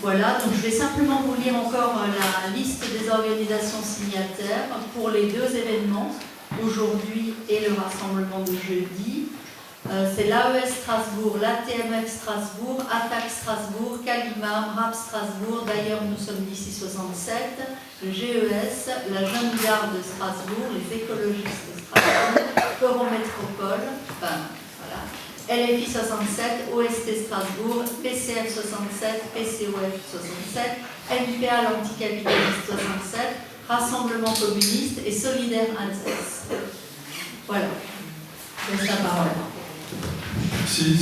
Voilà, donc je vais simplement vous lire encore la liste des organisations signataires pour les deux événements, aujourd'hui et le rassemblement de jeudi. C'est l'AES Strasbourg, l'ATMF Strasbourg, ATTAC Strasbourg, Calima, MRAP Strasbourg, d'ailleurs nous sommes d'ici 67, le GES, la Jeune Garde de Strasbourg, les écologistes de Strasbourg, Eurométropole, enfin voilà, LFI 67, OST Strasbourg, PCF 67, PCOF 67, MPA l'anticapitaliste 67, Rassemblement communiste et Solidaire Alsace. Voilà, je laisse la parole. Si,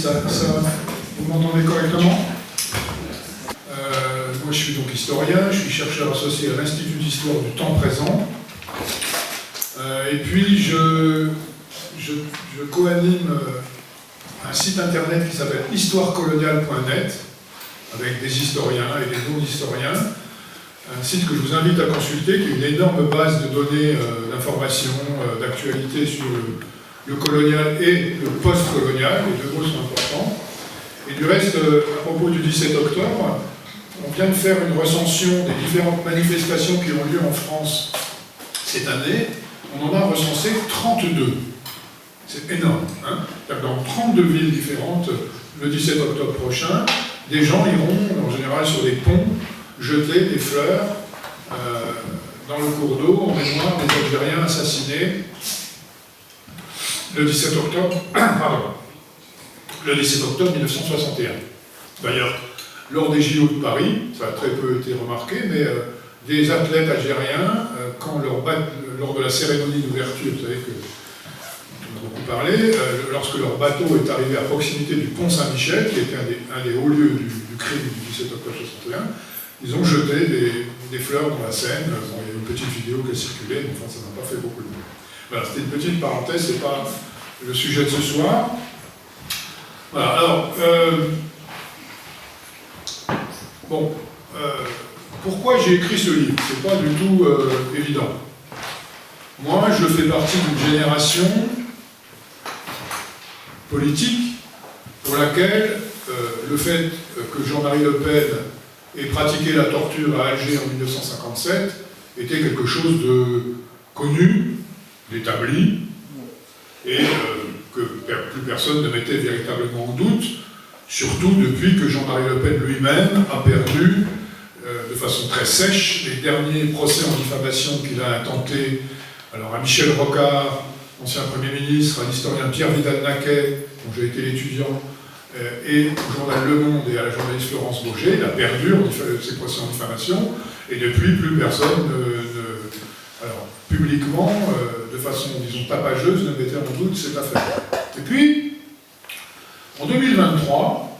vous m'entendez correctement? Moi je suis donc historien, je suis chercheur associé à l'Institut d'Histoire du Temps Présent. Et puis je co-anime un site internet qui s'appelle histoirecoloniale.net avec des historiens et des non-historiens. Un site que je vous invite à consulter, qui est une énorme base de données, d'informations, d'actualité sur le colonial et le post-colonial, les deux mots sont importants. Et du reste, à propos du 17 octobre, on vient de faire une recension des différentes manifestations qui ont lieu en France cette année. On en a recensé 32. C'est énorme. Hein? Dans 32 villes différentes, le 17 octobre prochain, des gens iront, en général sur des ponts, jeter des fleurs dans le cours d'eau en mémoire des Algériens assassinés le 17 octobre, le 17 octobre 1961. D'ailleurs, lors des JO de Paris, ça a très peu été remarqué, mais des athlètes algériens, lors de la cérémonie d'ouverture, vous savez que on a beaucoup parlé, lorsque leur bateau est arrivé à proximité du pont Saint-Michel, qui était un des hauts lieux du crime du 17 octobre 61, ils ont jeté des fleurs dans la Seine. Bon, il y a une petite vidéo qui a circulé, mais enfin, ça n'a pas fait beaucoup de bruit. Voilà, c'était une petite parenthèse, c'est pas le sujet de ce soir. Voilà, alors, pourquoi j'ai écrit ce livre? C'est pas du tout évident. Moi, je fais partie d'une génération politique pour laquelle le fait que Jean-Marie Le Pen ait pratiqué la torture à Alger en 1957 était quelque chose de connu, d'établi, et que plus personne ne mettait véritablement en doute, surtout depuis que Jean-Marie Le Pen lui-même a perdu de façon très sèche les derniers procès en diffamation qu'il a intentés à Michel Rocard, ancien Premier ministre, à l'historien Pierre Vidal-Naquet, dont j'ai été l'étudiant, et au journal Le Monde et à la journaliste Florence Bauger. Il a perdu ses procès en diffamation, et depuis, plus personne publiquement, de façon, disons, tapageuse, ne mettait en doute cette affaire. Et puis, en 2023,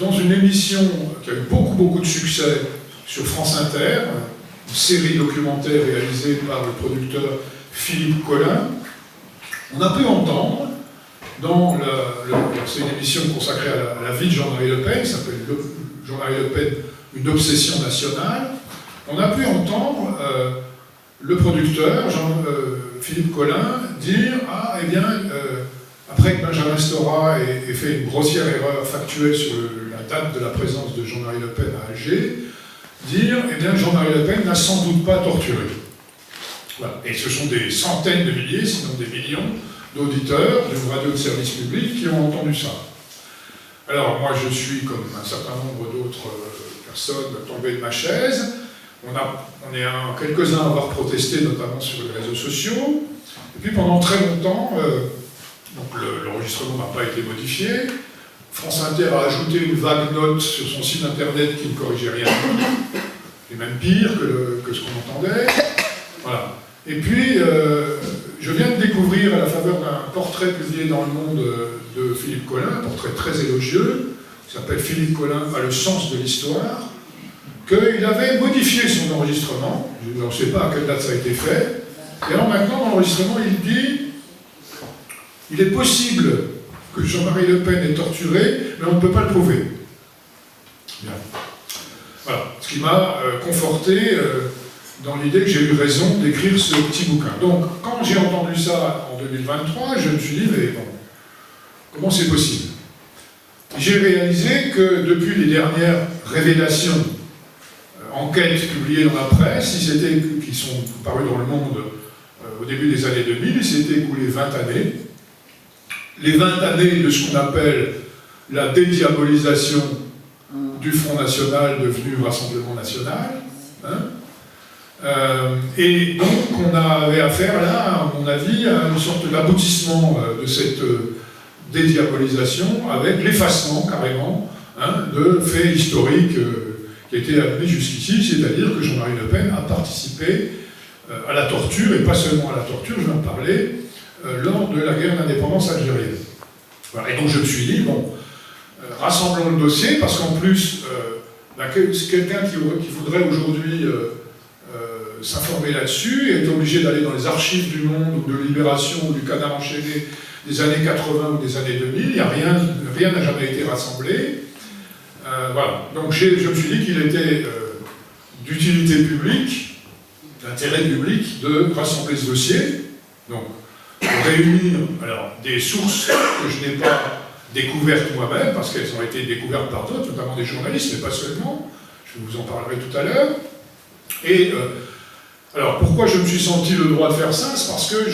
dans une émission qui a eu beaucoup de succès sur France Inter, une série documentaire réalisée par le producteur Philippe Collin, on a pu entendre, c'est une émission consacrée à la vie de Jean-Marie Le Pen, qui s'appelle Jean-Marie Le Pen, une obsession nationale, on a pu entendre le producteur, Philippe Collin, dire « Ah, eh bien, après que Benjamin Stora ait fait une grossière erreur factuelle sur la date de la présence de Jean-Marie Le Pen à Alger, dire « Eh bien, Jean-Marie Le Pen n'a sans doute pas torturé. » Voilà. Et ce sont des centaines de milliers, sinon des millions, d'auditeurs d'une radio de service public qui ont entendu ça. Alors, moi, je suis, comme un certain nombre d'autres personnes, tombé de ma chaise. On est quelques-uns à avoir protesté, notamment sur les réseaux sociaux. Et puis, pendant très longtemps, l'enregistrement n'a pas été modifié. France Inter a ajouté une vague note sur son site internet qui ne corrigeait rien, et même pire que ce qu'on entendait. Voilà. Et puis, je viens de découvrir, à la faveur d'un portrait publié dans Le Monde de Philippe Collin, un portrait très élogieux, qui s'appelle « Philippe Collin a le sens de l'histoire », qu'il avait modifié son enregistrement. Je ne sais pas à quelle date ça a été fait. Et alors maintenant, dans l'enregistrement, il dit « Il est possible que Jean-Marie Le Pen ait torturé, mais on ne peut pas le prouver. » Bien. Voilà. Ce qui m'a conforté dans l'idée que j'ai eu raison d'écrire ce petit bouquin. Donc, quand j'ai entendu ça en 2023, je me suis dit, mais bon, comment c'est possible? j'ai réalisé que depuis les dernières révélations, enquêtes publiées dans la presse, qui sont parues dans le monde au début des années 2000, il s'était écoulé 20 années. Les 20 années de ce qu'on appelle la dédiabolisation du Front National devenu Rassemblement National. Et donc on avait affaire là, à mon avis, à une sorte d'aboutissement de cette dédiabolisation avec l'effacement carrément de faits historiques qui étaient amenés jusqu'ici, c'est-à-dire que Jean-Marie Le Pen a participé à la torture, et pas seulement à la torture, je vais en parler, lors de la guerre d'indépendance algérienne. Voilà. Et donc je me suis dit, bon, rassemblons le dossier, parce qu'en plus, quelqu'un qui voudrait aujourd'hui s'informer là-dessus est obligé d'aller dans les archives du Monde, ou de Libération, ou du Canard enchaîné des années 80 ou des années 2000, il y a rien n'a jamais été rassemblé. Voilà. Donc je me suis dit qu'il était d'utilité publique, d'intérêt public, de rassembler ce dossier, donc de réunir des sources que je n'ai pas découvertes moi-même, parce qu'elles ont été découvertes par d'autres, notamment des journalistes, mais pas seulement, je vous en parlerai tout à l'heure. Et alors pourquoi je me suis senti le droit de faire ça? C'est parce que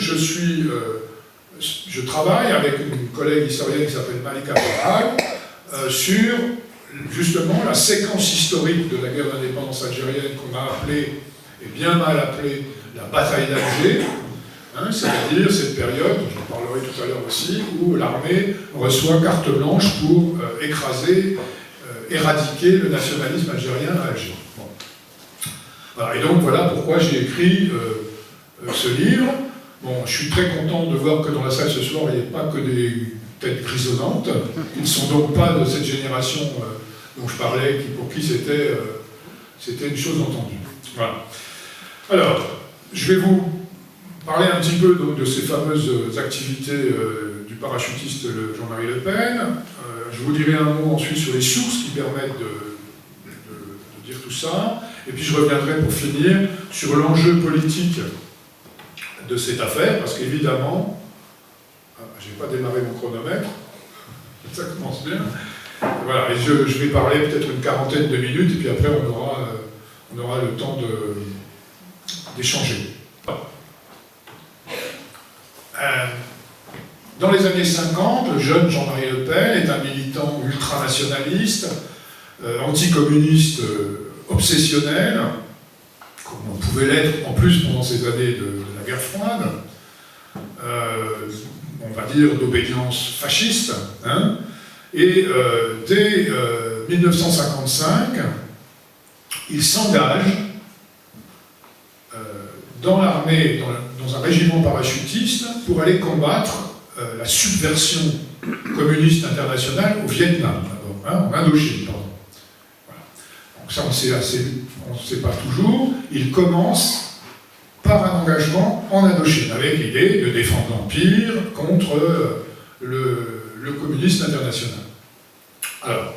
je travaille avec une collègue historienne qui s'appelle Malika Farhag sur justement la séquence historique de la guerre d'indépendance algérienne qu'on a appelée, et bien mal appelée, la bataille d'Alger, c'est-à-dire cette période, j'en parlerai tout à l'heure aussi, où l'armée reçoit carte blanche pour écraser, éradiquer le nationalisme algérien à Alger. Bon. Voilà, et donc voilà pourquoi j'ai écrit ce livre. Bon, je suis très content de voir que dans la salle ce soir, il n'y a pas que des têtes grisonnantes. Ils ne sont donc pas de cette génération dont je parlais, pour qui c'était une chose entendue. Voilà. Alors, je vais vous parler un petit peu donc, de ces fameuses activités du parachutiste Jean-Marie Le Pen. Je vous dirai un mot ensuite sur les sources qui permettent de dire tout ça. Et puis je reviendrai pour finir sur l'enjeu politique de cette affaire, parce qu'évidemment, je n'ai pas démarré mon chronomètre, ça commence bien. Voilà, et je vais parler peut-être une quarantaine de minutes, et puis après on aura le temps d'échanger. Dans les années 50, le jeune Jean-Marie Le Pen est un militant ultranationaliste, anticommuniste obsessionnel, comme on pouvait l'être en plus pendant ces années de la guerre froide, on va dire d'obédience fasciste, et dès 1955, il s'engage dans l'armée, dans un régiment parachutiste, pour aller combattre la subversion communiste internationale au Vietnam, d'abord, en Indochine, pardon. Voilà. Donc ça, on ne sait pas toujours. Il commence par un engagement en Indochine, avec l'idée de défendre l'Empire contre le communisme international. Alors,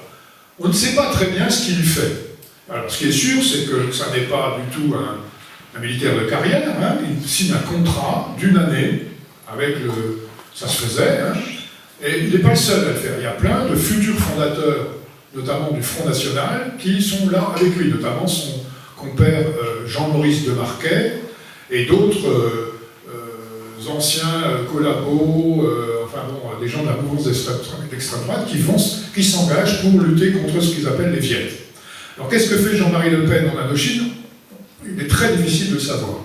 on ne sait pas très bien ce qu'il fait. Alors, ce qui est sûr, c'est que ça n'est pas du tout un militaire de carrière. Il signe un contrat d'une année avec ça se faisait, et il n'est pas le seul à le faire. Il y a plein de futurs fondateurs, notamment du Front National, qui sont là avec lui, notamment son compère Jean-Maurice de Marquet, et d'autres anciens collabos, des gens de la mouvance d'extrême droite qui s'engagent pour lutter contre ce qu'ils appellent les Viettes. Alors qu'est-ce que fait Jean-Marie Le Pen en Indochine? Il est très difficile de savoir.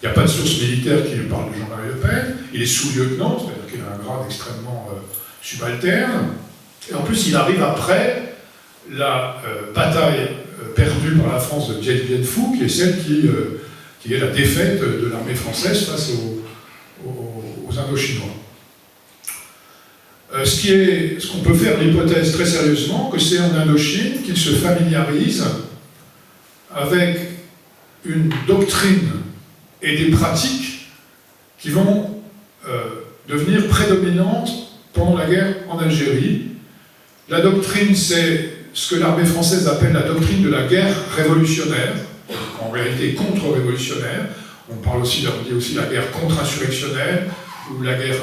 Il n'y a pas de source militaire qui lui parle de Jean-Marie Le Pen. Il est sous-lieutenant, c'est-à-dire qu'il a un grade extrêmement subalterne. Et en plus, il arrive après la bataille perdue par la France de Dien Bien Phu, qui est celle qui est la défaite de l'armée française face aux Indochinois. Ce qu'on peut faire l'hypothèse très sérieusement, que c'est en Indochine qu'il se familiarise avec une doctrine et des pratiques qui vont devenir prédominantes pendant la guerre en Algérie. La doctrine, c'est ce que l'armée française appelle la doctrine de la guerre révolutionnaire, en réalité contre-révolutionnaire. On parle aussi, on dit aussi la guerre contre-insurrectionnelle ou la guerre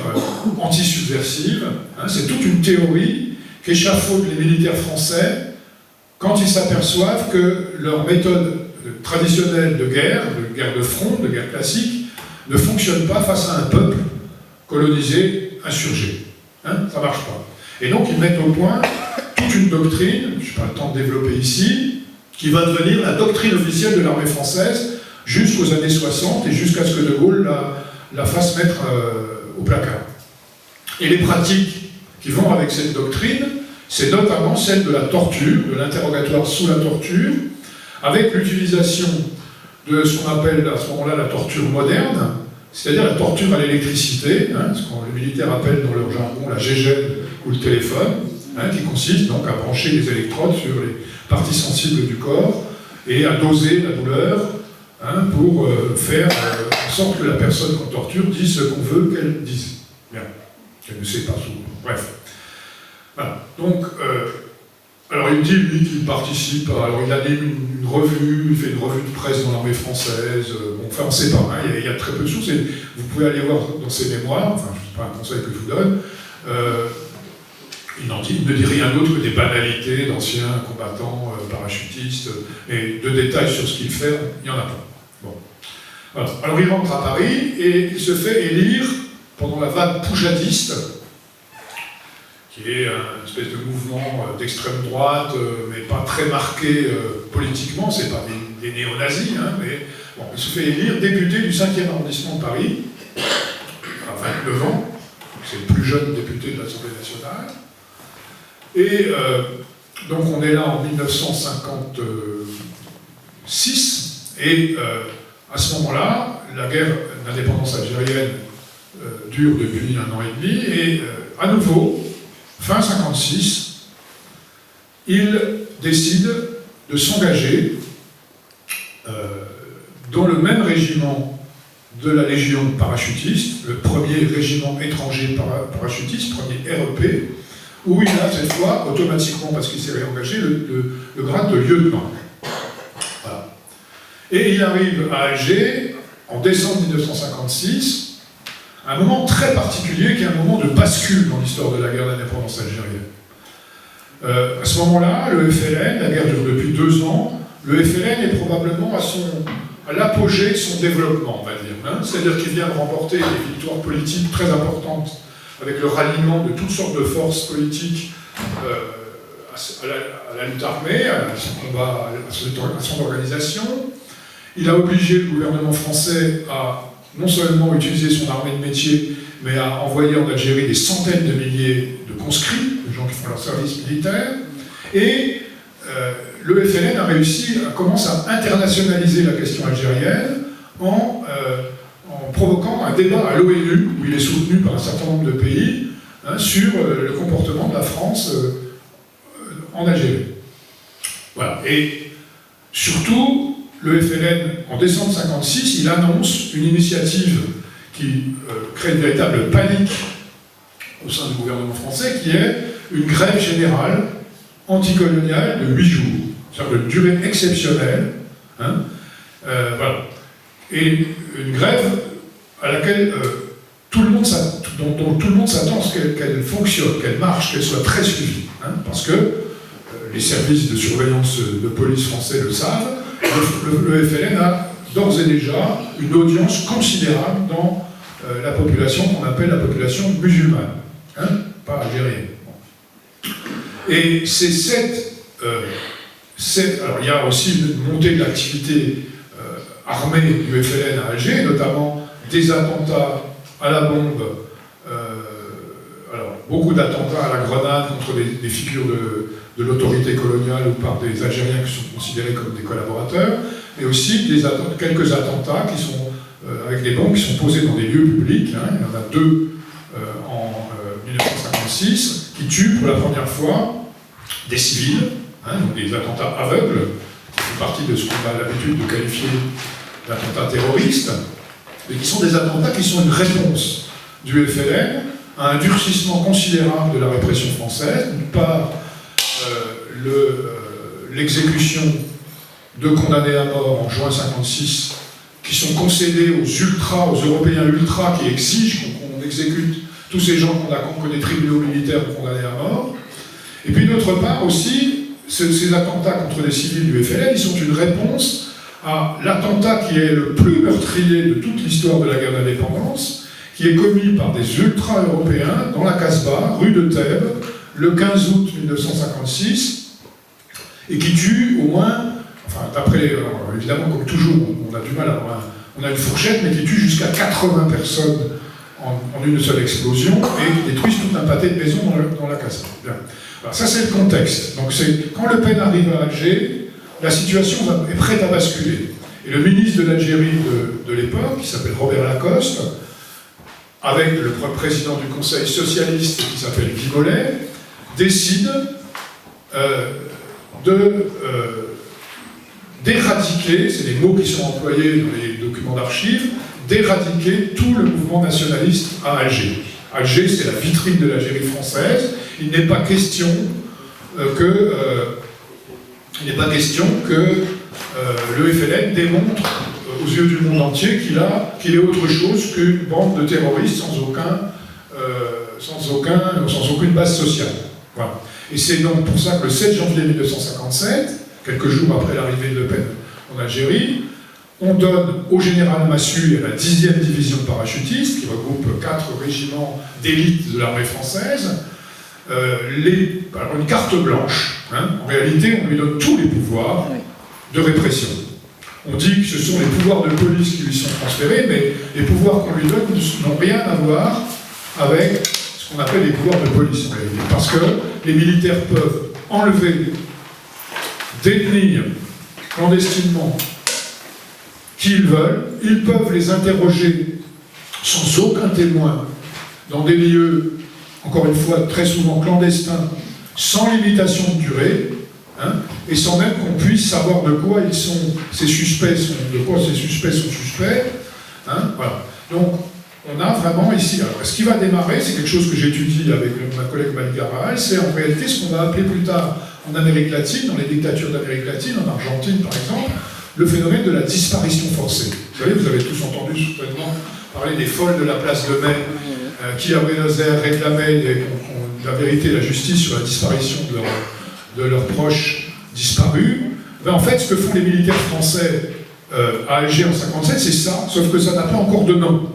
anti-subversive. C'est toute une théorie qu'échafaudent les militaires français quand ils s'aperçoivent que leur méthode traditionnelle de guerre de front, de guerre classique, ne fonctionne pas face à un peuple colonisé, insurgé. Hein, ça ne marche pas. Et donc ils mettent au point toute une doctrine, je n'ai pas le temps de développer ici, qui va devenir la doctrine officielle de l'armée française jusqu'aux années 60 et jusqu'à ce que De Gaulle la fasse mettre au placard. Et les pratiques qui vont avec cette doctrine, c'est notamment celle de la torture, de l'interrogatoire sous la torture, avec l'utilisation de ce qu'on appelle à ce moment-là la torture moderne, c'est-à-dire la torture à l'électricité, hein, ce que les militaires appellent dans leur jargon la gégène ou le téléphone, hein, qui consiste donc à brancher des électrodes sur les parties sensibles du corps et à doser la douleur, hein, pour faire en sorte que la personne qu'on torture dise ce qu'on veut qu'elle dise. Bien. Elle ne sait pas tout. Bref. Voilà. Donc, alors il dit, lui, qu'il participe, alors il anime une revue, il fait une revue de presse dans l'armée française, bon, enfin on ne sait pas, hein, il y a très peu de sources, et vous pouvez aller voir dans ses mémoires, enfin je ne sais pas un conseil que je vous donne, il ne dit rien d'autre que des banalités d'anciens combattants, parachutistes, et de détails sur ce qu'il fait, il n'y en a pas. Bon. Voilà. Alors il rentre à Paris, et il se fait élire pendant la vague poujadiste, qui est une espèce de mouvement d'extrême droite, mais pas très marqué politiquement, c'est pas des néo-nazis, hein, mais bon, il se fait élire député du 5e arrondissement de Paris, à 29 ans, c'est le plus jeune député de l'Assemblée nationale, et donc on est là en 1956, et à ce moment-là, la guerre d'indépendance algérienne dure depuis 1 an et demi, et à nouveau, fin 1956, il décide de s'engager dans le même régiment de la Légion parachutiste, le premier régiment étranger parachutiste, premier REP, où il a cette fois, automatiquement, parce qu'il s'est réengagé, le grade de lieutenant. Voilà. Et il arrive à Alger, en décembre 1956, un moment très particulier qui est un moment de bascule dans l'histoire de la guerre d'indépendance algérienne. À ce moment-là, le FLN, la guerre dure depuis 2 ans, le FLN est probablement à l'apogée de son développement, on va dire. Hein, c'est-à-dire qu'il vient de remporter des victoires politiques très importantes avec le ralliement de toutes sortes de forces politiques à la lutte armée, à son combat, à son organisation. Il a obligé le gouvernement français à non seulement utiliser son armée de métier, mais à envoyer en Algérie des centaines de milliers de conscrits, de gens qui font leur service militaire, et le FLN commence à internationaliser la question algérienne en provoquant un débat à l'ONU, où il est soutenu par un certain nombre de pays, hein, sur le comportement de la France en Algérie. Voilà. Et surtout, le FLN, en décembre 1956, il annonce une initiative qui crée une véritable panique au sein du gouvernement français, qui est une grève générale anticoloniale de 8 jours, c'est-à-dire de durée exceptionnelle, hein, voilà. Et une grève à laquelle tout le monde s'attend à ce qu'elle fonctionne, qu'elle marche, qu'elle soit très suivie, hein, parce que les services de surveillance de police français le savent. Le FLN a d'ores et déjà une audience considérable dans la population qu'on appelle la population musulmane, hein, pas algérienne. Et c'est alors il y a aussi une montée de l'activité armée du FLN à Alger, notamment des attentats à la bombe, alors beaucoup d'attentats à la grenade contre des figures de l'autorité coloniale ou par des Algériens qui sont considérés comme des collaborateurs, mais aussi quelques attentats qui sont, avec des bombes qui sont posées dans des lieux publics. Hein. Il y en a 2 en 1956 qui tuent pour la première fois des civils, hein, donc des attentats aveugles, qui font partie de ce qu'on a l'habitude de qualifier d'attentats terroristes, mais qui sont des attentats qui sont une réponse du FLN à un durcissement considérable de la répression française, d'une part l'exécution de condamnés à mort en juin 1956, qui sont concédés aux Européens ultras qui exigent qu'on exécute tous ces gens qu'on a des tribunaux militaires condamnés à mort, Et puis d'autre part aussi, ces attentats contre les civils du FLN, ils sont une réponse à l'attentat qui est le plus meurtrier de toute l'histoire de la guerre d'indépendance, qui est commis par des ultra-européens dans la Casbah, rue de Thèbes, le 15 août 1956, et qui tue au moins, enfin d'après, évidemment comme toujours, on a du mal à avoir on a une fourchette, mais qui tue jusqu'à 80 personnes en une seule explosion, et qui détruisent tout un pâté de maisons dans la Casbah. Bien. Alors ça c'est le contexte. Donc c'est quand Le Pen arrive à Alger, la situation est prête à basculer. Et le ministre de l'Algérie de l'époque, qui s'appelle Robert Lacoste, avec le président du Conseil socialiste qui s'appelle Guy Mollet, décide d'éradiquer, c'est les mots qui sont employés dans les documents d'archives, d'éradiquer tout le mouvement nationaliste à Alger. Alger, c'est la vitrine de l'Algérie française. Il n'est pas question que le FLN démontre aux yeux du monde entier qu'il est autre chose qu'une bande de terroristes sans aucune base sociale. Voilà. Et c'est donc pour ça que le 7 janvier 1957, quelques jours après l'arrivée de Le Pen en Algérie, on donne au général Massu et à la 10e division parachutiste, qui regroupe 4 régiments d'élite de l'armée française, une carte blanche. Hein. En réalité, on lui donne tous les pouvoirs de répression. On dit que ce sont les pouvoirs de police qui lui sont transférés, mais les pouvoirs qu'on lui donne n'ont rien à voir avec ce qu'on appelle les pouvoirs de police en réalité. Parce que les militaires peuvent enlever, détenir clandestinement qui ils veulent, ils peuvent les interroger sans aucun témoin dans des lieux, encore une fois, très souvent clandestins, sans limitation de durée, hein, et sans même qu'on puisse savoir de quoi ces suspects sont suspects. Hein, voilà. Donc, on a vraiment ici... Alors, ce qui va démarrer, c'est quelque chose que j'étudie avec ma collègue Malika Rahal, c'est en réalité ce qu'on va appeler plus tard en Amérique latine, dans les dictatures d'Amérique latine, en Argentine par exemple, le phénomène de la disparition forcée. Vous savez, vous avez tous entendu certainement parler des folles de la place de Mai, qui à Buenos Aires réclamaient la vérité et la justice sur la disparition de leurs proches disparus. Ben, en fait, ce que font les militaires français à Alger en 1957, c'est ça, sauf que ça n'a pas encore de nom.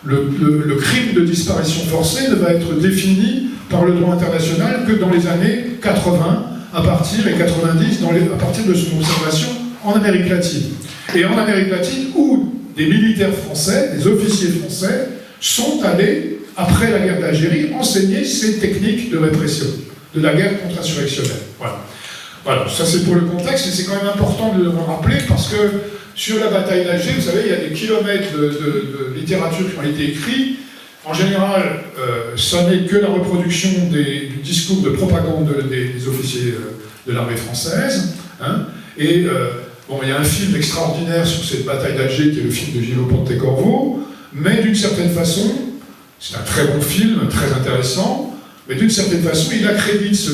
Le crime de disparition forcée ne va être défini par le droit international que dans les années 80, à partir et 90, à partir de son observation en Amérique latine. Et en Amérique latine, où des militaires français, des officiers français, sont allés, après la guerre d'Algérie, enseigner ces techniques de répression, de la guerre contre-insurrectionnelle. Voilà, ça c'est pour le contexte, et c'est quand même important de le rappeler, parce que sur la bataille d'Alger, vous savez, il y a des kilomètres de littérature qui ont été écrits. En général, ça n'est que la reproduction du discours de propagande des officiers de l'armée française. Hein, et il y a un film extraordinaire sur cette bataille d'Alger, qui est le film de Gillo Pontecorvo, mais d'une certaine façon, c'est un très bon film, très intéressant, mais d'une certaine façon, il accrédite ce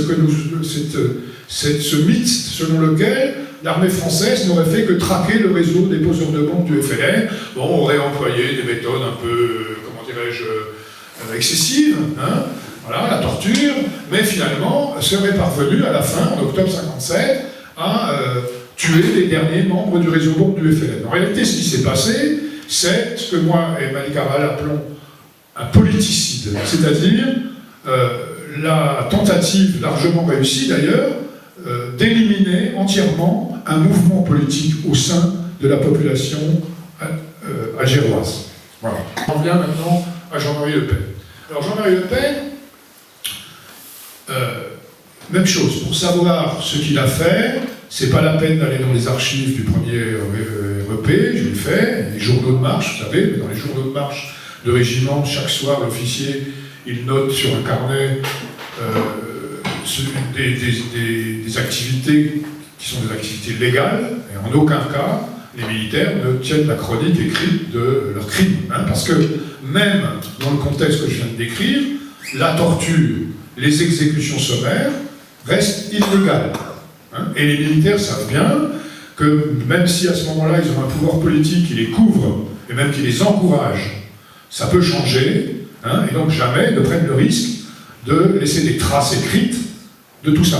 mythe selon lequel l'armée française n'aurait fait que traquer le réseau des poseurs de bombes du FLN. Bon, on aurait employé des méthodes un peu, comment dirais-je, excessives, hein, voilà, la torture, mais finalement serait parvenu à la fin, en octobre 1957, à tuer les derniers membres du réseau bombe du FLN. En réalité, ce qui s'est passé, c'est ce que moi et Malika Rahal appelons un politicide, c'est-à-dire la tentative, largement réussie d'ailleurs, d'éliminer entièrement un mouvement politique au sein de la population algéroise. Voilà. On revient maintenant à Jean-Marie Le Pen. Alors Jean-Marie Le Pen, même chose, pour savoir ce qu'il a fait, c'est pas la peine d'aller dans les archives du premier REP, je l'ai fait, les journaux de marche, vous savez, mais dans les journaux de marche de régiment, chaque soir, l'officier, il note sur un carnet des activités qui sont des activités légales, et en aucun cas, les militaires ne tiennent la chronique écrite de leurs crimes. Hein, parce que même dans le contexte que je viens de décrire, la torture, les exécutions sommaires restent illégales. Hein, et les militaires savent bien que même si à ce moment-là, ils ont un pouvoir politique qui les couvre, et même qui les encourage, ça peut changer, hein, et donc jamais ne prennent le risque de laisser des traces écrites de tout ça.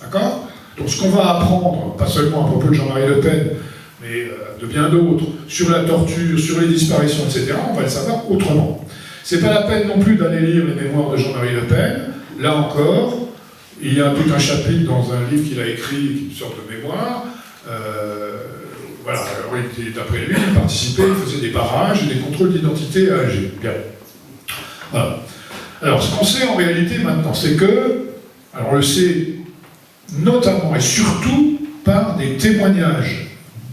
D'accord? Donc ce qu'on va apprendre, pas seulement à propos de Jean-Marie Le Pen, mais de bien d'autres, sur la torture, sur les disparitions, etc., on va le savoir autrement. C'est pas la peine non plus d'aller lire les mémoires de Jean-Marie Le Pen. Là encore, il y a tout un chapitre dans un livre qu'il a écrit, une sorte de mémoire. Voilà, alors d'après lui, il participait, il faisait des barrages et des contrôles d'identité à Alger. Bien. Voilà. Alors, ce qu'on sait en réalité maintenant, c'est que, alors on le sait notamment et surtout par des témoignages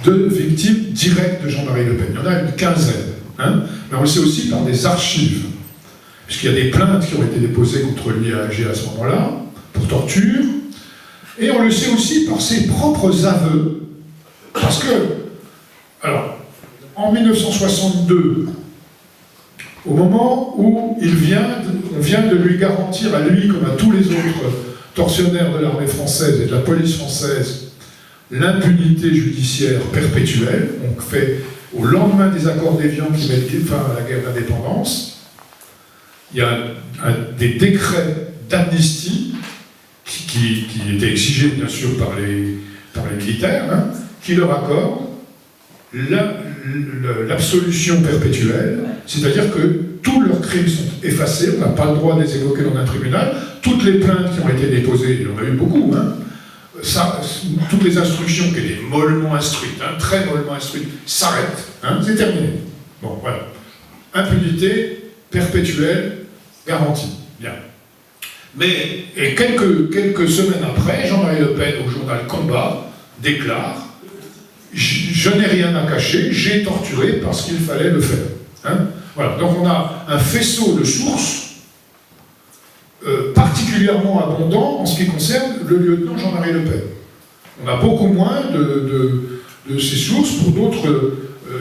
de victimes directes de Jean-Marie Le Pen. Il y en a une quinzaine, hein, mais on le sait aussi par des archives, puisqu'il y a des plaintes qui ont été déposées contre lui à Alger à ce moment-là, pour torture, et on le sait aussi par ses propres aveux, parce que, alors, en 1962, au moment où on vient de lui garantir à lui, comme à tous les autres tortionnaires de l'armée française et de la police française, l'impunité judiciaire perpétuelle, donc fait au lendemain des accords d'Évian qui mettent fin à la guerre d'indépendance, il y a des décrets d'amnistie qui étaient exigés bien sûr par les militaires, hein, qui leur accordent l'absolution perpétuelle, c'est-à-dire que tous leurs crimes sont effacés, on n'a pas le droit de les évoquer dans un tribunal, toutes les plaintes qui ont été déposées, il y en a eu beaucoup, hein, toutes les instructions qui étaient mollement instruites, hein, très mollement instruites, s'arrêtent, hein, c'est terminé. Bon, voilà. Impunité perpétuelle garantie. Bien. Mais, et quelques semaines après, Jean-Marie Le Pen, au journal Combat, déclare « Je n'ai rien à cacher, j'ai torturé parce qu'il fallait le faire. Hein ». Voilà. Donc on a un faisceau de sources particulièrement abondant en ce qui concerne le lieutenant Jean-Marie Le Pen. On a beaucoup moins de ces sources pour d'autres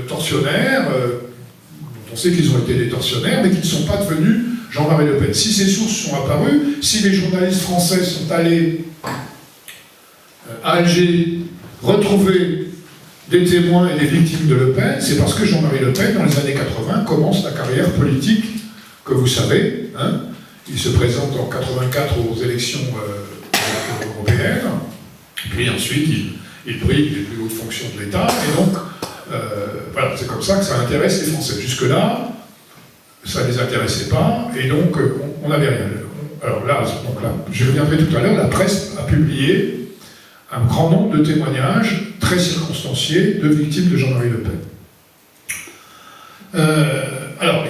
tortionnaires, dont on sait qu'ils ont été des tortionnaires, mais qui ne sont pas devenus Jean-Marie Le Pen. Si ces sources sont apparues, si les journalistes français sont allés à Alger retrouver des témoins et des victimes de Le Pen, c'est parce que Jean-Marie Le Pen, dans les années 80, commence la carrière politique que vous savez. Hein. Il se présente en 84 aux élections européennes, puis ensuite il brille les plus hautes fonctions de l'État, et donc voilà, c'est comme ça que ça intéresse les Français. Jusque-là, ça ne les intéressait pas, et donc on n'avait rien. Alors là, je reviendrai tout à l'heure, la presse a publié un grand nombre de témoignages très circonstanciés de victimes de Jean-Marie Le Pen. Alors,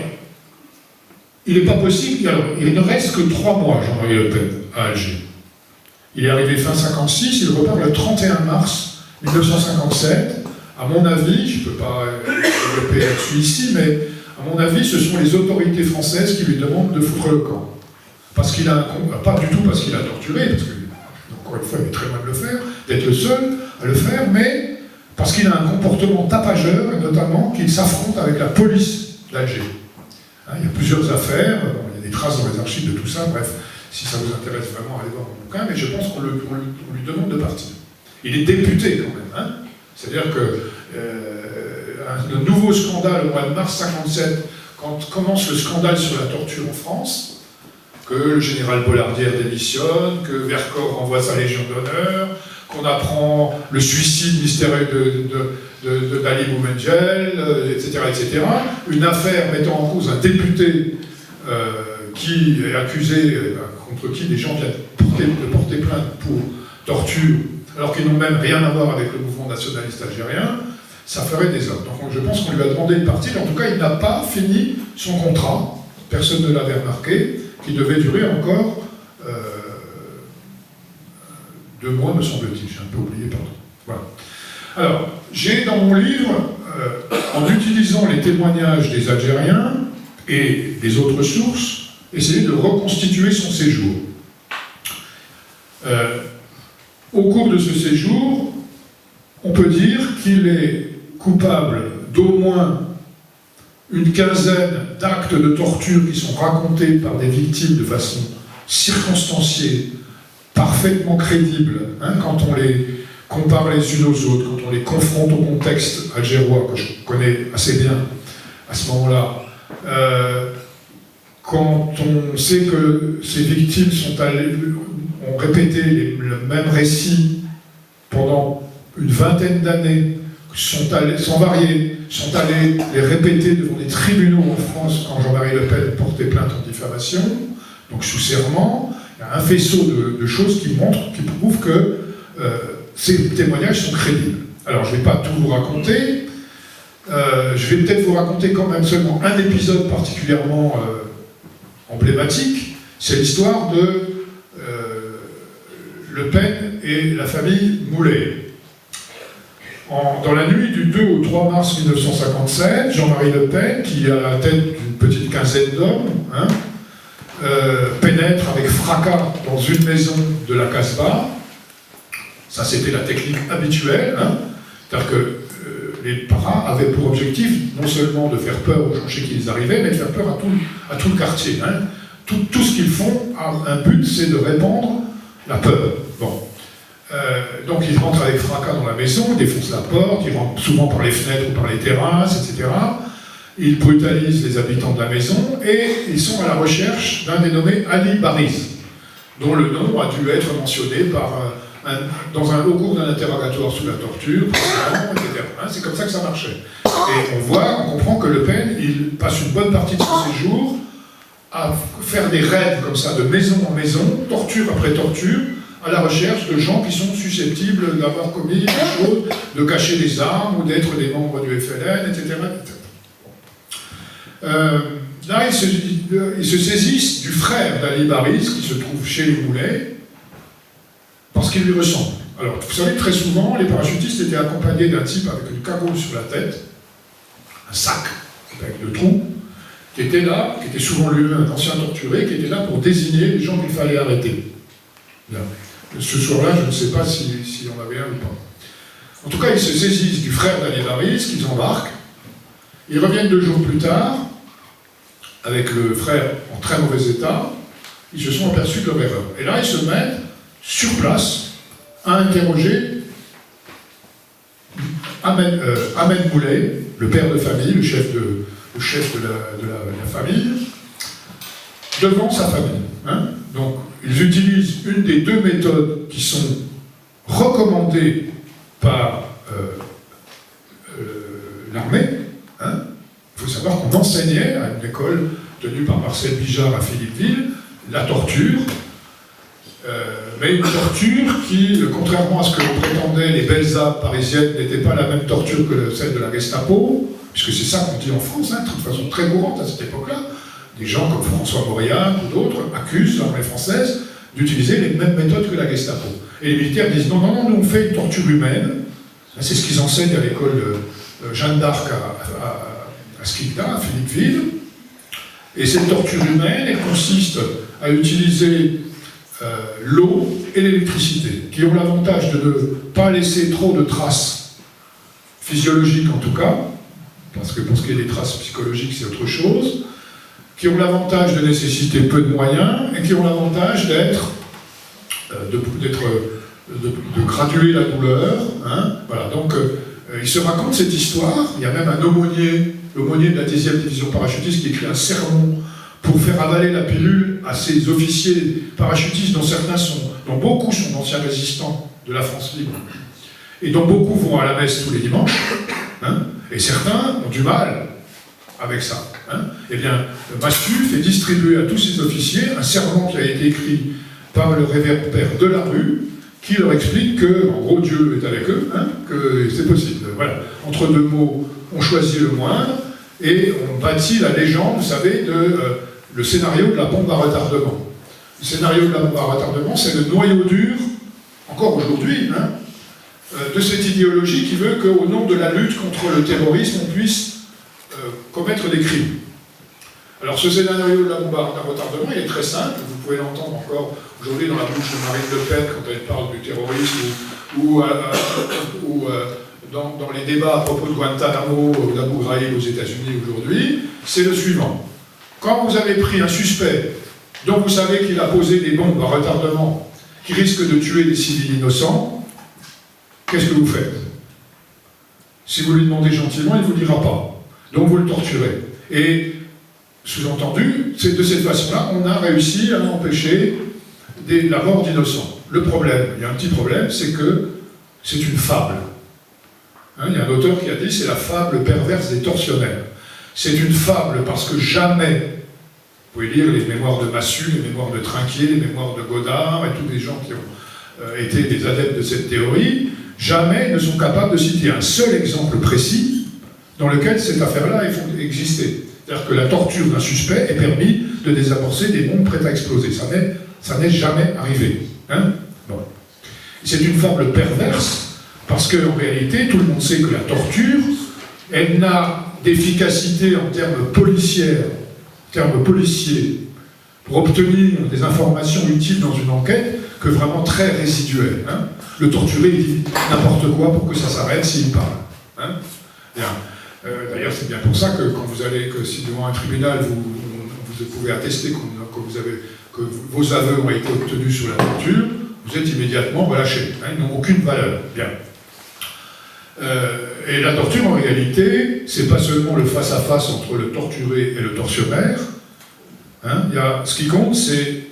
il n'est pas possible, alors, il ne reste que 3 mois, Jean-Marie Le Pen, à Alger. Il est arrivé fin 56, il repart le 31 mars 1957. À mon avis, je ne peux pas développer là-dessus ici, mais à mon avis, ce sont les autorités françaises qui lui demandent de foutre le camp. Parce qu'il a, pas du tout parce qu'il a torturé, parce que, encore une fois, il est très loin de le faire, d'être le seul à le faire, mais parce qu'il a un comportement tapageur, et notamment qu'il s'affronte avec la police d'Alger. Hein, il y a plusieurs affaires, il y a des traces dans les archives de tout ça, bref, si ça vous intéresse vraiment, allez voir mon bouquin, mais je pense qu'on lui demande de partir. Il est député quand même, hein. C'est-à-dire que le nouveau scandale au mois de mars 57, quand commence le scandale sur la torture en France, que le général Bollardière démissionne, que Vercors renvoie sa Légion d'honneur, qu'on apprend le suicide mystérieux de Dali Boumendjel, etc., etc. Une affaire mettant en cause un député qui est accusé, contre qui des gens viennent de porter plainte pour torture, alors qu'ils n'ont même rien à voir avec le mouvement nationaliste algérien, ça ferait des hommes. Donc je pense qu'on lui a demandé de partir, en tout cas il n'a pas fini son contrat, personne ne l'avait remarqué, qui devait durer encore 2 mois, me semble-t-il, j'ai un peu oublié, pardon. Voilà. Alors, j'ai dans mon livre, en utilisant les témoignages des Algériens et des autres sources, essayé de reconstituer son séjour. Au cours de ce séjour, on peut dire qu'il est coupable d'au moins une quinzaine d'actes de torture qui sont racontés par des victimes de façon circonstanciée, parfaitement crédible, hein, quand on les compare les unes aux autres, quand on les confronte au contexte algérois, que je connais assez bien à ce moment-là, quand on sait que ces victimes sont allées, ont répété le même récit pendant une vingtaine d'années, sans varier, sont allés les répéter devant des tribunaux en France quand Jean-Marie Le Pen portait plainte en diffamation, donc sous serment. Il y a un faisceau de choses qui prouvent que ces témoignages sont crédibles. Alors je ne vais pas tout vous raconter, je vais peut-être vous raconter quand même seulement un épisode particulièrement emblématique, c'est l'histoire de Le Pen et la famille Moulet. Dans la nuit du 2 au 3 mars 1957, Jean-Marie Le Pen, qui est à la tête d'une petite quinzaine d'hommes, pénètre avec fracas dans une maison de la Casbah. Ça, c'était la technique habituelle. C'est-à-dire que les paras avaient pour objectif non seulement de faire peur aux gens chez qui ils arrivaient, mais de faire peur à tout le quartier. Tout ce qu'ils font a un but, c'est de répandre la peur. Bon. Donc ils rentrent avec fracas dans la maison, ils défoncent la porte, ils rentrent souvent par les fenêtres ou par les terrasses, etc. Ils brutalisent les habitants de la maison et ils sont à la recherche d'un dénommé Ali Bariz, dont le nom a dû être mentionné au cours d'un interrogatoire sous la torture, etc. C'est comme ça que ça marchait. Et on comprend que Le Pen, il passe une bonne partie de son séjour à faire des raids comme ça, de maison en maison, torture après torture, à la recherche de gens qui sont susceptibles d'avoir commis des choses, de cacher des armes ou d'être des membres du FLN, etc. Là, ils se saisissent du frère d'Ali Bariz, qui se trouve chez les Moulet, parce qu'il lui ressemble. Alors, vous savez, très souvent, les parachutistes étaient accompagnés d'un type avec une cagoule sur la tête, un sac avec deux trous, qui était là, qui était souvent lui-même un ancien torturé, qui était là pour désigner les gens qu'il fallait arrêter. Là. Ce soir-là, je ne sais pas si on avait un ou pas. En tout cas, ils se saisissent du frère d'Ali Bariz, qu'ils embarquent. Ils reviennent 2 jours plus tard, avec le frère en très mauvais état. Ils se sont aperçus de leur erreur. Et là, ils se mettent sur place à interroger Ahmed Moulet, le père de famille, le chef de la famille, devant sa famille. Donc, ils utilisent une des 2 méthodes qui sont recommandées par l'armée. Il faut savoir qu'on enseignait à une école tenue par Marcel Bijard à Philippeville la torture, mais une torture qui, contrairement à ce que l'on prétendait, les belles âmes parisiennes, n'était pas la même torture que celle de la Gestapo, puisque c'est ça qu'on dit en France, de toute façon très courante à cette époque-là. Des gens comme François Mauriac ou d'autres accusent l'armée française d'utiliser les mêmes méthodes que la Gestapo. Et les militaires disent non, nous on fait une torture humaine. C'est ce qu'ils enseignent à l'école de Jeanne d'Arc à Skikda, à Philippeville. Et cette torture humaine, elle consiste à utiliser l'eau et l'électricité, qui ont l'avantage de ne pas laisser trop de traces physiologiques en tout cas, parce que pour ce qui est des traces psychologiques, c'est autre chose, qui ont l'avantage de nécessiter peu de moyens et qui ont l'avantage de graduer la douleur. Voilà, donc il se raconte cette histoire. Il y a même un aumônier, l'aumônier de la 10e division parachutiste, qui écrit un sermon pour faire avaler la pilule à ses officiers parachutistes, dont beaucoup sont d'anciens résistants de la France libre, et dont beaucoup vont à la messe tous les dimanches, et certains ont du mal avec ça. Eh bien, Massu fait distribuer à tous ses officiers un sermon qui a été écrit par le révérend père Delarue, qui leur explique que, en gros, Dieu est avec eux, que c'est possible. Voilà. Entre 2 mots, on choisit le moindre, et on bâtit la légende, vous savez, le scénario de la bombe à retardement. Le scénario de la bombe à retardement, c'est le noyau dur, encore aujourd'hui, de cette idéologie qui veut qu'au nom de la lutte contre le terrorisme, on puisse commettre des crimes. Alors ce scénario de la bombe à retardement, il est très simple, vous pouvez l'entendre encore aujourd'hui dans la bouche de Marine Le Pen quand elle parle du terrorisme ou dans les débats à propos de Guantanamo ou d'Abu Ghraib aux États-Unis aujourd'hui, c'est le suivant. Quand vous avez pris un suspect dont vous savez qu'il a posé des bombes à retardement qui risquent de tuer des civils innocents, qu'est-ce que vous faites? Si vous lui demandez gentiment, il ne vous dira pas. Donc vous le torturez. Et, sous-entendu, c'est de cette façon-là, on a réussi à empêcher la mort d'innocents. Le problème, il y a un petit problème, c'est que c'est une fable. Hein, il y a un auteur qui a dit c'est la fable perverse des tortionnaires. C'est une fable parce que jamais, vous pouvez lire les mémoires de Massu, les mémoires de Trinquier, les mémoires de Godard et tous les gens qui ont été des adeptes de cette théorie, jamais ne sont capables de citer un seul exemple précis dans lequel cette affaire-là a existé. C'est-à-dire que la torture d'un suspect est permis de désamorcer des bombes prêtes à exploser. Ça n'est jamais arrivé. Hein, bon. C'est une fable perverse parce qu'en réalité, tout le monde sait que la torture, elle n'a d'efficacité en termes policiers, pour obtenir des informations utiles dans une enquête que vraiment très résiduelle. Hein. Le torturé il dit n'importe quoi pour que ça s'arrête s'il parle. Hein. D'ailleurs, c'est bien pour ça que quand vous allez, que si devant un tribunal, vous pouvez attester que vos aveux ont été obtenus sur la torture, vous êtes immédiatement relâché. Hein, ils n'ont aucune valeur. Bien. Et la torture, en réalité, c'est pas seulement le face-à-face entre le torturé et le tortionnaire. Hein, ce qui compte, c'est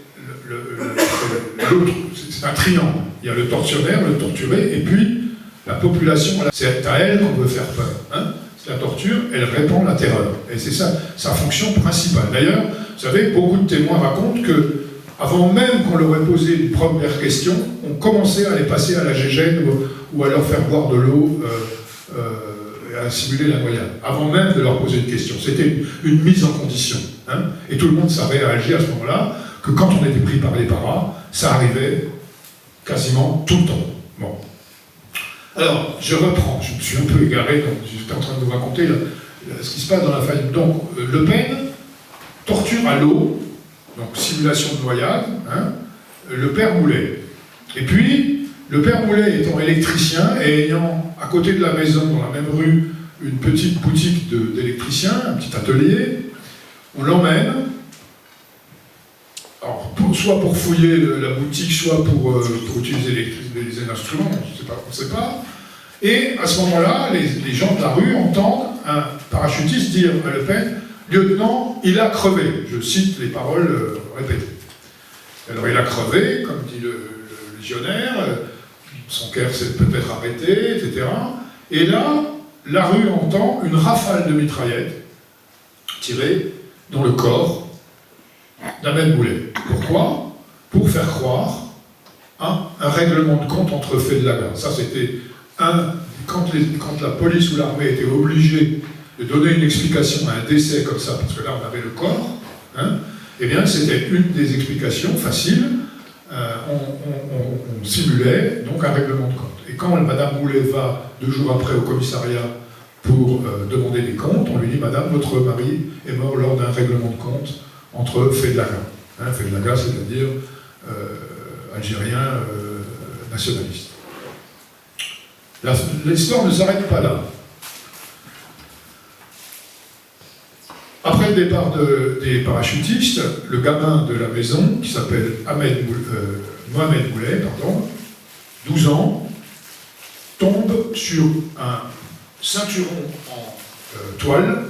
l'autre. C'est un triangle. Il y a le tortionnaire, le torturé, et puis la population. C'est à elle qu'on veut faire peur. Hein. La torture, elle répand la terreur. Et c'est ça, sa fonction principale. D'ailleurs, vous savez, beaucoup de témoins racontent que, avant même qu'on leur ait posé une première question, on commençait à les passer à la gégène ou à leur faire boire de l'eau et à simuler la noyade. Avant même de leur poser une question. C'était une mise en condition. Hein, et tout le monde savait réagir à ce moment-là, que quand on était pris par les paras, ça arrivait quasiment tout le temps. Bon. Alors, je reprends, je me suis un peu égaré, donc j'étais en train de vous raconter ce qui se passe dans la famille. Donc, Le Pen, torture à l'eau, donc simulation de noyade, hein, le père Moulet. Et puis, le père Moulet étant électricien et ayant à côté de la maison, dans la même rue, une petite boutique d'électricien, un petit atelier, on l'emmène, soit pour fouiller la boutique, soit pour utiliser les instruments, on ne sait pas. Et à ce moment-là, les gens de la rue entendent un parachutiste dire à Le Pen « Lieutenant, il a crevé ». Je cite les paroles répétées. Alors il a crevé, comme dit le légionnaire, son cœur s'est peut-être arrêté, etc. Et là, la rue entend une rafale de mitraillettes tirée dans le corps d'Ahmed Moulet. Pourquoi? Pour faire croire à un règlement de compte entre Feidlaga. Ça, c'était quand la police ou l'armée était obligée de donner une explication à un décès comme ça, parce que là, on avait le corps, hein, eh bien, c'était une des explications faciles. On simulait donc un règlement de compte. Et quand Madame Moulet va 2 jours après au commissariat pour demander des comptes, on lui dit « Madame, votre mari est mort lors d'un règlement de compte entre Feidlaga ». Hein, Feidlaga, c'est-à-dire algérien nationaliste. L'histoire ne s'arrête pas là. Après le départ des parachutistes, le gamin de la maison, qui s'appelle Mohamed Moulet, 12 ans, tombe sur un ceinturon en toile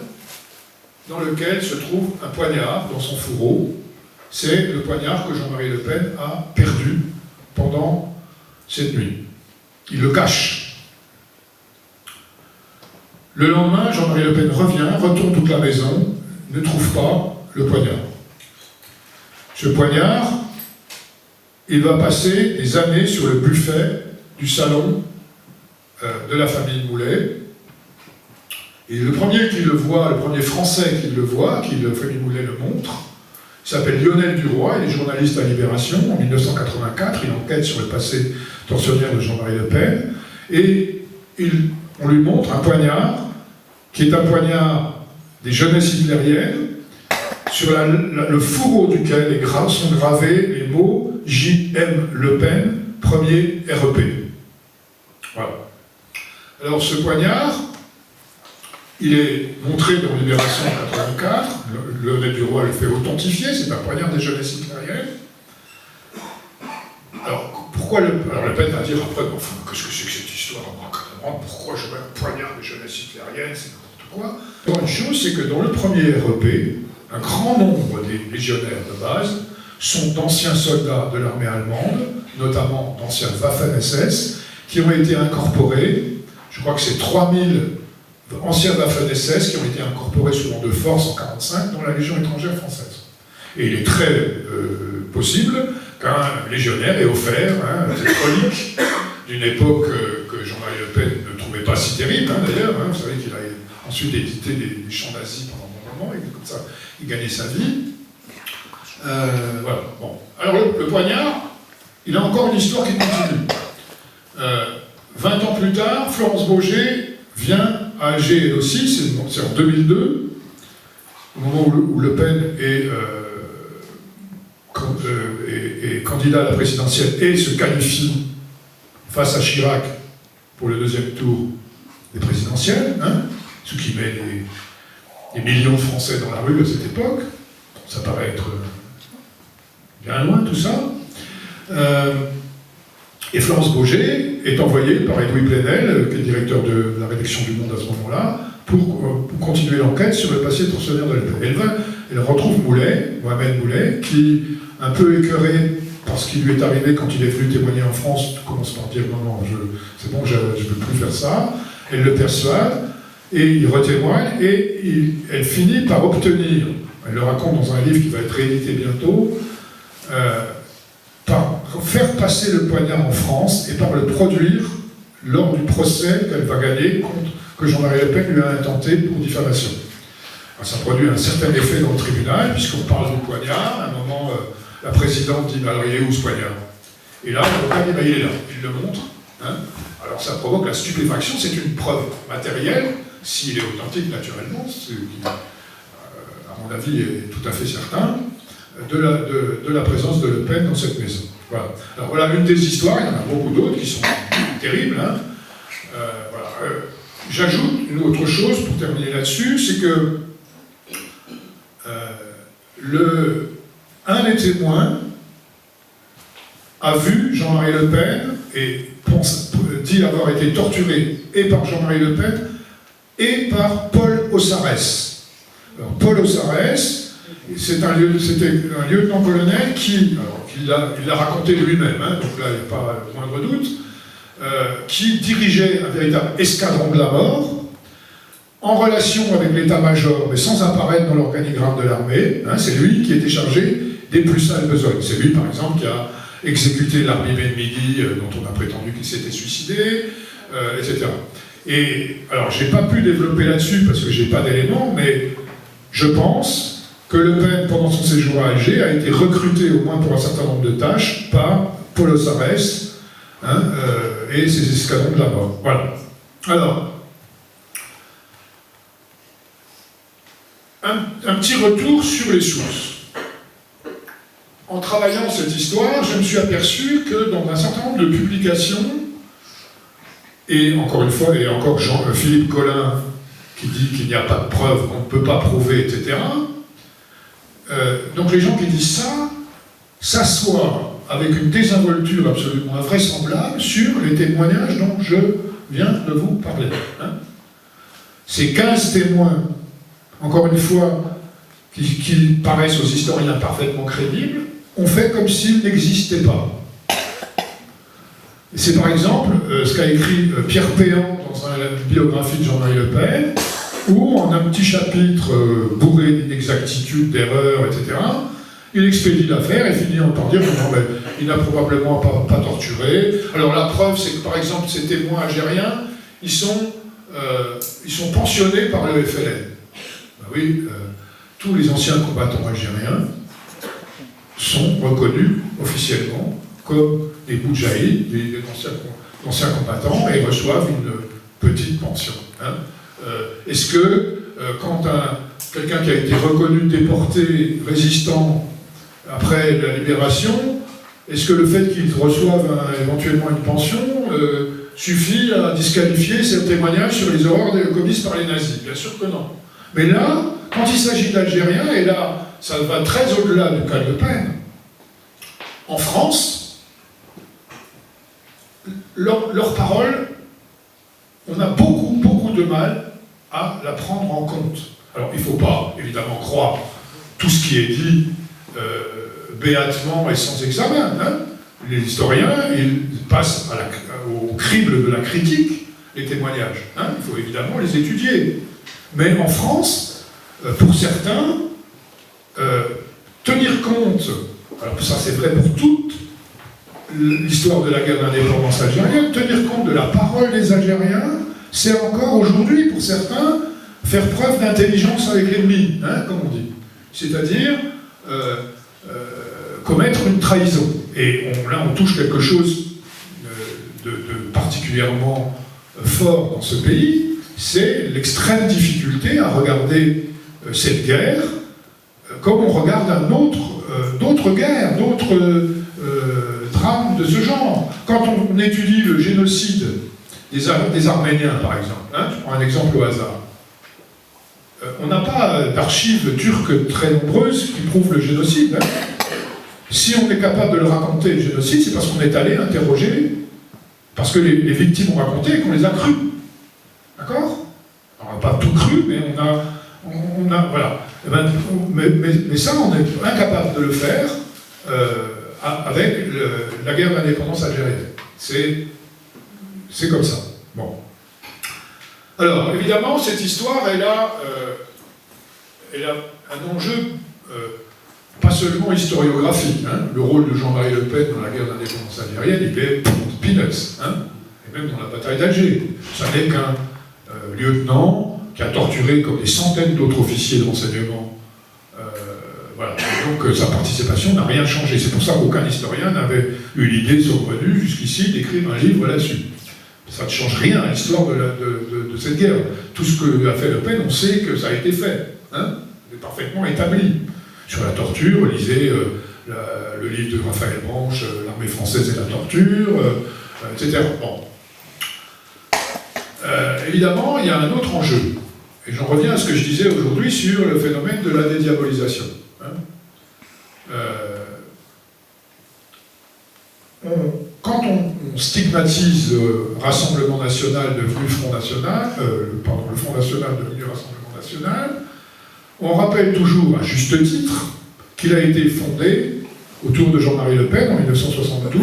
dans lequel se trouve un poignard dans son fourreau. C'est le poignard que Jean-Marie Le Pen a perdu pendant cette nuit. Il le cache. Le lendemain, Jean-Marie Le Pen revient, retourne toute la maison, ne trouve pas le poignard. Ce poignard, il va passer des années sur le buffet du salon de la famille Moulet. Et le premier qui le voit, le premier Français qui le voit, qui la famille Moulet le montre, il s'appelle Lionel Duroy, il est journaliste à Libération. En 1984, il enquête sur le passé tortionnaire de Jean-Marie Le Pen. Et on lui montre un poignard, qui est un poignard des jeunesses hitlériennes, sur le fourreau duquel sont gravés les mots J.M. Le Pen, premier REP. Voilà. Alors ce poignard, il est montré dans Libération en 1984, Lionel Duroy le fait authentifier, c'est un poignard des jeunesses hitlériennes. Alors, pourquoi Le Pen va dire après, enfin, qu'est-ce que c'est que cette histoire pourquoi je mets un poignard des jeunesses hitlériennes, c'est n'importe quoi. Une chose, c'est que dans le premier REP, un grand nombre des légionnaires de base sont d'anciens soldats de l'armée allemande, notamment d'anciens Waffen-SS, qui ont été incorporés, je crois que c'est 3000 anciens Waffen-SS qui ont été incorporés souvent de force en 1945 dans la Légion étrangère française. Et il est très possible qu'un légionnaire ait offert cette relique d'une époque que Jean-Marie Le Pen ne trouvait pas si terrible, d'ailleurs. Vous savez qu'il a ensuite édité des chants nazis pendant un moment, et comme ça, il gagnait sa vie. Voilà. Bon. Alors, le poignard, il a encore une histoire qui continue. 20 ans plus tard, Florence Baugé vient à Alger, elle aussi, c'est en 2002, au moment où Le Pen est candidat à la présidentielle et se qualifie face à Chirac pour le deuxième tour des présidentielles, ce qui met des millions de Français dans la rue à cette époque. Ça paraît être bien loin tout ça. Et Florence Baugé est envoyée par Edoui Plenel, qui est directeur de la rédaction du Monde à ce moment-là, pour continuer l'enquête sur le passé tortionnaire de Le Pen. Elle retrouve Moulay, Mohamed Moulay, qui, un peu écœuré par ce qui lui est arrivé quand il est venu témoigner en France, commence par dire non, c'est bon, je ne peux plus faire ça. Elle le persuade, et il retémoigne, et elle finit par obtenir, elle le raconte dans un livre qui va être réédité bientôt, par faire passer le poignard en France et par le produire lors du procès qu'elle va gagner que Jean-Marie Le Pen lui a intenté pour diffamation. Alors, ça produit un certain effet dans le tribunal, puisqu'on parle du poignard. À un moment, la présidente dit alors il est où ce poignard? Et là, l'avocat dit il est là, il le montre. Alors ça provoque la stupéfaction, c'est une preuve matérielle, s'il est authentique naturellement, ce qui, à mon avis, est tout à fait certain, de la présence de Le Pen dans cette maison. Voilà. Alors voilà une des histoires, il y en a beaucoup d'autres qui sont terribles. Voilà. J'ajoute une autre chose pour terminer là-dessus, c'est que un des témoins a vu Jean-Marie Le Pen et dit avoir été torturé et par Jean-Marie Le Pen et par Paul Ossarès. Alors, Paul Ossarès, c'était un lieutenant-colonel qui, il l'a raconté lui-même, donc là il n'y a pas le moindre doute, qui dirigeait un véritable escadron de la mort, en relation avec l'état-major, mais sans apparaître dans l'organigramme de l'armée. C'est lui qui était chargé des plus sales besognes. C'est lui, par exemple, qui a exécuté l'Army Ben Midi, dont on a prétendu qu'il s'était suicidé, etc. Et alors, je n'ai pas pu développer là-dessus parce que je n'ai pas d'éléments, mais je pense que Le Pen, pendant son séjour à Alger, a été recruté, au moins pour un certain nombre de tâches, par Paul Ossarès et ses escadrons de la mort. Voilà. Alors, un petit retour sur les sources. En travaillant cette histoire, je me suis aperçu que dans un certain nombre de publications, et encore une fois, et encore Philippe Collin qui dit qu'il n'y a pas de preuves, qu'on ne peut pas prouver, etc. Donc les gens qui disent ça s'assoient avec une désinvolture absolument invraisemblable sur les témoignages dont je viens de vous parler. Ces 15 témoins, encore une fois, qui paraissent aux historiens parfaitement crédibles, ont fait comme s'ils n'existaient pas. C'est par exemple ce qu'a écrit Pierre Péan dans une biographie de Jean-Marie Le Pen, où en un petit chapitre bourré d'inexactitudes, d'erreurs, etc., il expédie l'affaire et finit par dire non, ben, il n'a probablement pas torturé. Alors la preuve, c'est que par exemple ces témoins algériens, ils sont pensionnés par le FLN. Ben oui, tous les anciens combattants algériens sont reconnus officiellement comme des moudjahid, des anciens combattants, et reçoivent une petite pension. Est-ce que quand quelqu'un qui a été reconnu déporté, résistant après la libération, est-ce que le fait qu'il reçoive éventuellement une pension suffit à disqualifier ses témoignages sur les horreurs commises par les nazis? Bien sûr que non. Mais là, quand il s'agit d'Algériens, et là, ça va très au-delà du cas de Le Pen, en France, leur parole, on a beaucoup de mal à la prendre en compte. Alors, il ne faut pas, évidemment, croire tout ce qui est dit béatement et sans examen. Hein. Les historiens, ils passent au crible de la critique les témoignages. Hein. Il faut évidemment les étudier. Mais en France, pour certains, tenir compte, alors ça c'est vrai pour toute l'histoire de la guerre d'indépendance algérienne, tenir compte de la parole des Algériens, c'est encore aujourd'hui, pour certains, faire preuve d'intelligence avec l'ennemi, hein, comme on dit. C'est-à-dire commettre une trahison. Et là, on touche quelque chose de particulièrement fort dans ce pays, c'est l'extrême difficulté à regarder cette guerre comme on regarde d'autres guerres, d'autres drames de ce genre. Quand on étudie le génocide des Arméniens, par exemple, hein, je prends un exemple au hasard, on n'a pas d'archives turques très nombreuses qui prouvent le génocide. Hein. Si on est capable de le raconter, le génocide, c'est parce qu'on est allé interroger, parce que les victimes ont raconté et qu'on les a crues. D'accord? On n'a pas tout cru, mais on a voilà. Mais ça, on est incapable de le faire avec la guerre d'indépendance algérienne. C'est comme ça. Bon. Alors, évidemment, cette histoire, elle a un enjeu pas seulement historiographique. Hein. Le rôle de Jean-Marie Le Pen dans la guerre d'indépendance algérienne, il est peanuts. Hein. Et même dans la bataille d'Alger. Ça n'est qu'un lieutenant qui a torturé comme des centaines d'autres officiers de renseignement. Voilà. Et donc sa participation n'a rien changé. C'est pour ça qu'aucun historien n'avait eu l'idée saugrenue jusqu'ici d'écrire un livre là-dessus. Ça ne change rien à l'histoire de cette guerre. Tout ce que a fait Le Pen, on sait que ça a été fait. Hein. C'est parfaitement établi. Sur la torture, lisez le livre de Raphaël Branche, L'armée française et la torture, etc. Bon. Évidemment, il y a un autre enjeu. Et j'en reviens à ce que je disais aujourd'hui sur le phénomène de la dédiabolisation. Hein. Quand on stigmatise le Rassemblement national devenu Front National, le Front National devenu Rassemblement national, on rappelle toujours, à juste titre, qu'il a été fondé autour de Jean-Marie Le Pen en 1972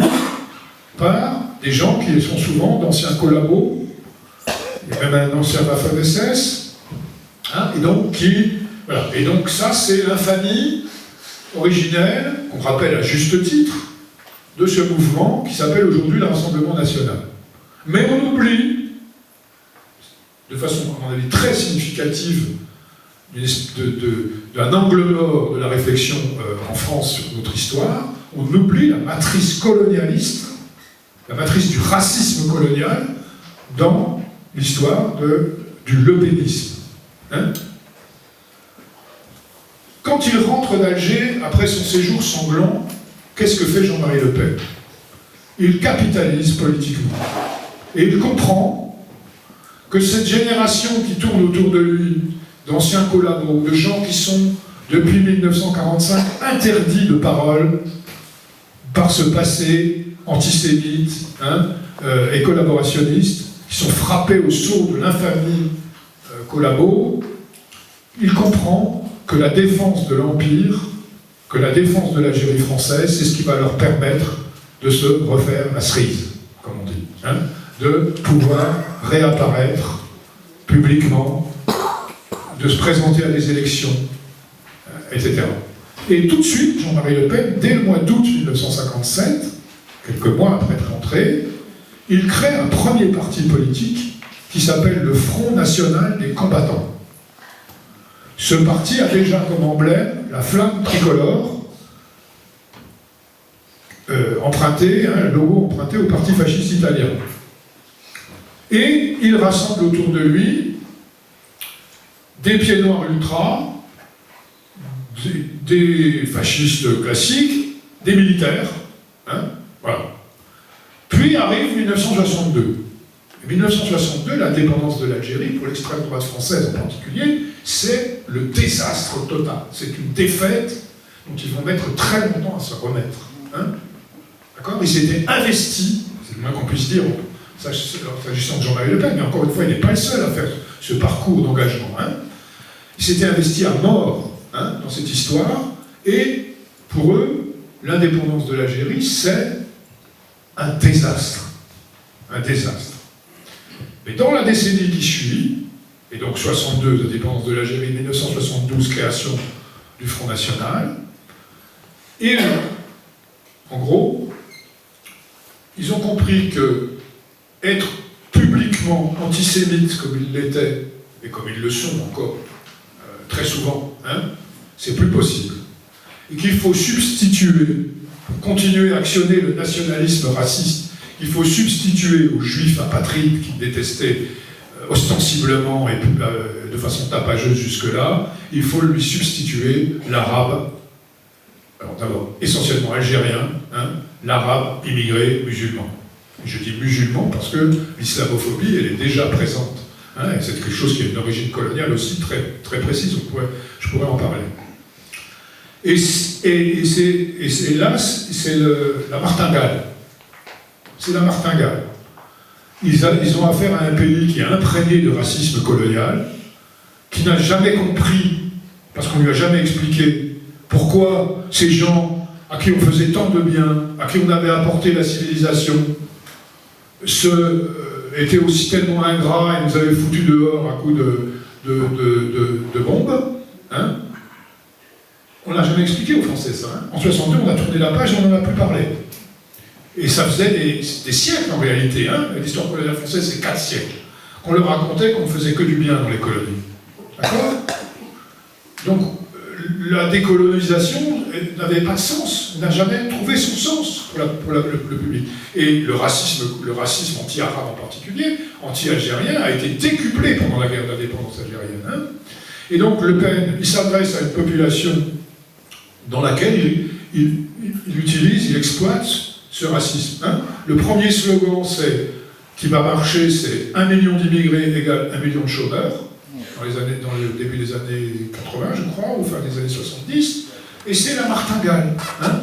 par des gens qui sont souvent d'anciens collabos, il y a même un ancien Waffen-SS, hein, et donc voilà. Et donc ça, c'est l'infamie originelle, qu'on rappelle à juste titre, de ce mouvement qui s'appelle aujourd'hui le Rassemblement national. Mais on oublie, de façon, à mon avis, très significative, d'un angle mort de la réflexion en France sur notre histoire, on oublie la matrice colonialiste, la matrice du racisme colonial dans l'histoire du lepénisme. Hein? Quand il rentre d'Alger, après son séjour sanglant, qu'est-ce que fait Jean-Marie Le Pen? Il capitalise politiquement. Et il comprend que cette génération qui tourne autour de lui, d'anciens collabos, de gens qui sont, depuis 1945, interdits de parole par ce passé antisémite et collaborationniste, qui sont frappés au sceau de l'infamie collabo, il comprend que la défense de l'Empire, que la défense de l'Algérie française, c'est ce qui va leur permettre de se refaire la cerise, comme on dit, hein, de pouvoir réapparaître publiquement, de se présenter à des élections, etc. Et tout de suite, Jean-Marie Le Pen, dès le mois d'août 1957, quelques mois après être rentré, il crée un premier parti politique qui s'appelle le Front National des Combattants. Ce parti a déjà comme emblème la flamme tricolore, le logo emprunté au parti fasciste italien. Et il rassemble autour de lui des pieds noirs ultras, des fascistes classiques, des militaires. Hein, voilà. Puis arrive 1962. 1962, l'indépendance de l'Algérie, pour l'extrême droite française en particulier, c'est le désastre total. C'est une défaite dont ils vont mettre très longtemps à se remettre. Hein, d'accord? Ils s'étaient investis, c'est le moins qu'on puisse dire, s'agissant de Jean-Marie Le Pen, mais encore une fois, il n'est pas le seul à faire ce parcours d'engagement. Hein. Ils s'étaient investis à mort dans cette histoire, et pour eux, l'indépendance de l'Algérie, c'est un désastre. Un désastre. Mais dans la décennie qui suit, et donc 62, indépendance de l'Algérie, 1972, création du Front National, et en gros, ils ont compris que être publiquement antisémite comme ils l'étaient, et comme ils le sont encore très souvent, hein, c'est plus possible. Et qu'il faut substituer, pour continuer à actionner le nationalisme raciste, il faut substituer aux juifs apatrides qu'ils détestaient ostensiblement et de façon tapageuse jusque-là, il faut lui substituer l'arabe, alors d'abord essentiellement algérien, hein, l'arabe immigré musulman. Je dis musulman parce que l'islamophobie, elle est déjà présente. Hein, et c'est quelque chose qui a une origine coloniale aussi très, très précise, je pourrais en parler. Et là, c'est la martingale. C'est la martingale. Ils ont affaire à un pays qui est imprégné de racisme colonial, qui n'a jamais compris, parce qu'on ne lui a jamais expliqué, pourquoi ces gens à qui on faisait tant de bien, à qui on avait apporté la civilisation, étaient aussi tellement ingrats et nous avaient foutu dehors à coups de bombes. Hein. On ne l'a jamais expliqué aux Français, ça. Hein. En 62, on a tourné la page et on n'en a plus parlé. Et ça faisait des siècles, en réalité. Hein. L'histoire coloniale française, c'est 4 siècles. On leur racontait qu'on ne faisait que du bien dans les colonies. D'accord? Donc, la décolonisation n'avait pas de sens, n'a jamais trouvé son sens pour le public. Et le racisme anti-arabe en particulier, anti-algérien, a été décuplé pendant la guerre d'indépendance algérienne. Hein. Et donc Le Pen, il s'adresse à une population dans laquelle il exploite ce racisme. Hein. Le premier slogan qui va marcher, c'est 1 million d'immigrés égale 1 million de chômeurs. Dans le début des années 80, je crois, ou fin des années 70, et c'est la martingale. Hein.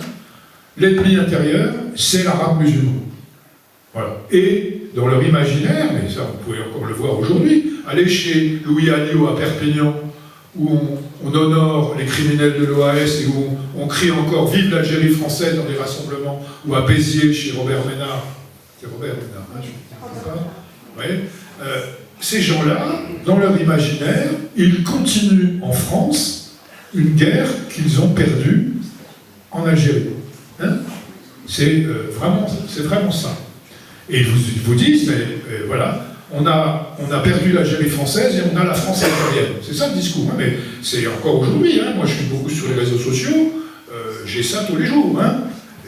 L'ennemi intérieur, c'est l'arabe musulman. Voilà. Et dans leur imaginaire, mais ça vous pouvez encore le voir aujourd'hui, aller chez Louis Alliot à Perpignan, où on honore les criminels de l'OAS et où on crie encore « Vive l'Algérie française » dans des rassemblements, ou à Béziers chez Robert Ménard. C'est Robert Ménard, hein, je ne sais pas. Ouais. Ces gens-là, dans leur imaginaire, ils continuent en France une guerre qu'ils ont perdue en Algérie. Hein. C'est vraiment ça. Et ils vous disent, mais voilà, on a perdu l'Algérie française et on a la France algérienne. C'est ça le discours, hein, mais c'est encore aujourd'hui. Hein, moi, je suis beaucoup sur les réseaux sociaux, j'ai ça tous les jours. Hein,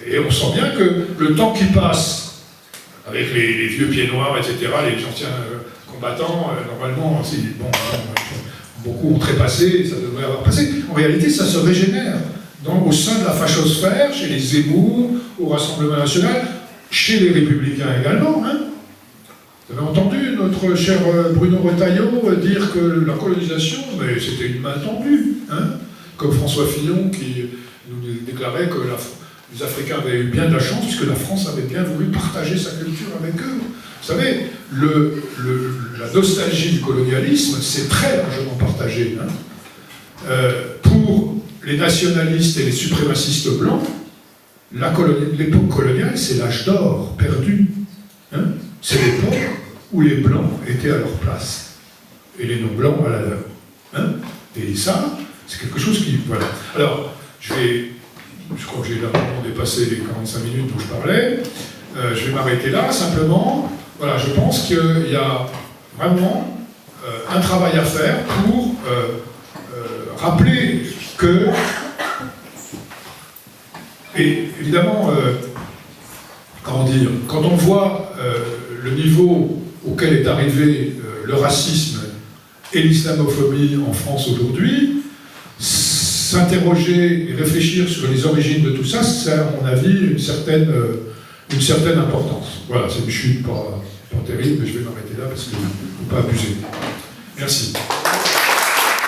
et on sent bien que le temps qui passe, avec les vieux pieds noirs, etc., les anciens combattants, normalement, beaucoup ont trépassé, ça devrait avoir passé. En réalité, ça se régénère au sein de la fachosphère, chez les Zemmour, au Rassemblement national, chez les Républicains également. Hein. Vous avez entendu notre cher Bruno Retailleau dire que la colonisation, c'était une main tendue. Hein, comme François Fillon qui nous déclarait que les Africains avaient eu bien de la chance puisque la France avait bien voulu partager sa culture avec eux. Vous savez, la nostalgie du colonialisme, c'est très largement partagé. Hein. Pour les nationalistes et les suprémacistes blancs, l'époque coloniale, c'est l'âge d'or perdu. Hein. C'est l'époque où les blancs étaient à leur place et les non-blancs à la leur. Hein. Et ça, c'est quelque chose qui... Voilà. Alors, je crois que j'ai largement dépassé les 45 minutes dont je parlais. Je vais m'arrêter là, simplement. Voilà, je pense qu'il y a vraiment un travail à faire pour rappeler que, et évidemment, quand on voit le niveau auquel est arrivé le racisme et l'islamophobie en France aujourd'hui, s'interroger et réfléchir sur les origines de tout ça, c'est à mon avis une certaine importance. Voilà, c'est une chute pas terrible, mais je vais m'arrêter là parce qu'il ne faut pas abuser. Merci.